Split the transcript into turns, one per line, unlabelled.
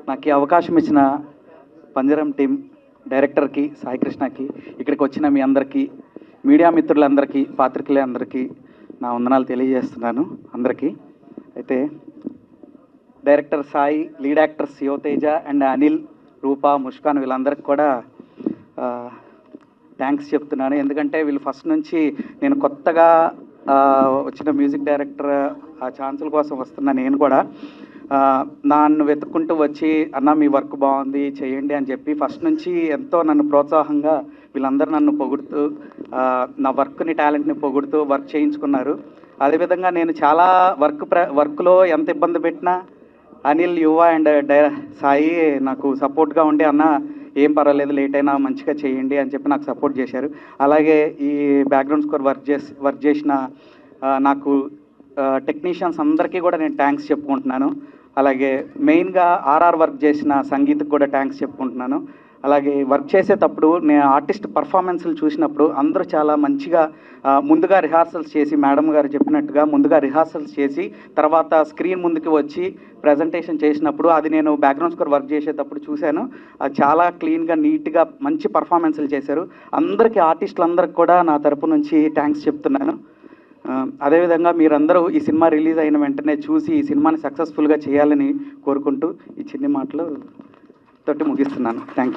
నాకు ఈ అవకాశం ఇచ్చిన పంజరం టీం డైరెక్టర్కి సాయికృష్ణకి, ఇక్కడికి వచ్చిన మీ అందరికీ, మీడియా మిత్రులందరికీ, పాత్రికేయులందరికీ నా వందనాలు తెలియజేస్తున్నాను అందరికీ. అయితే director Sai, lead actors Yuvateja and Anil, Roopa, Muskan వీళ్ళందరికీ కూడా థ్యాంక్స్ చెప్తున్నాను. ఎందుకంటే వీళ్ళు ఫస్ట్ నుంచి నేను కొత్తగా వచ్చిన మ్యూజిక్ డైరెక్టర్ ఆ ఛాన్సుల కోసం వస్తున్నా. నేను కూడా నన్ను వెతుక్కుంటూ వచ్చి అన్న మీ వర్క్ బాగుంది చేయండి అని చెప్పి ఫస్ట్ నుంచి ఎంతో నన్ను ప్రోత్సాహంగా వీళ్ళందరూ నన్ను పొగుడుతూ నా వర్క్ని, టాలెంట్ని పొగుడుతూ వర్క్ చేయించుకున్నారు. అదేవిధంగా నేను చాలా వర్క్లో ఎంత ఇబ్బంది పెట్టినా అనిల్, యువ అండ్ సాయి నాకు సపోర్ట్గా ఉండి అన్న ఏం పర్వాలేదు లేట్ అయినా మంచిగా చేయండి అని చెప్పి నాకు సపోర్ట్ చేశారు. అలాగే ఈ బ్యాక్గ్రౌండ్ స్కోర్ వర్క్ చేసిన నాకు టెక్నీషియన్స్ అందరికీ కూడా నేను థ్యాంక్స్ చెప్పుకుంటున్నాను. అలాగే మెయిన్గా ఆర్ఆర్ వర్క్ చేసిన సంగీత్కి కూడా థ్యాంక్స్ చెప్పుకుంటున్నాను. అలాగే వర్క్ చేసేటప్పుడు నేను ఆర్టిస్ట్ పర్ఫార్మెన్స్లు చూసినప్పుడు అందరూ చాలా మంచిగా ముందుగా రిహార్సల్స్ చేసి, మేడం గారు చెప్పినట్టుగా ముందుగా రిహార్సల్స్ చేసి తర్వాత స్క్రీన్ ముందుకు వచ్చి ప్రజెంటేషన్ చేసినప్పుడు అది నేను బ్యాక్గ్రౌండ్ స్కోర్ వర్క్ చేసేటప్పుడు చూశాను. అది చాలా క్లీన్గా, నీట్గా మంచి పర్ఫార్మెన్స్లు చేశారు. అందరికీ, ఆర్టిస్టులందరికీ కూడా నా తరపు నుంచి థ్యాంక్స్ చెప్తున్నాను. అదేవిధంగా మీరందరూ ఈ సినిమా రిలీజ్ అయిన వెంటనే చూసి ఈ సినిమాని సక్సెస్ఫుల్గా చేయాలని కోరుకుంటూ ఈ చిన్ని మాటలు తోటి ముగిస్తున్నాను. Thank you.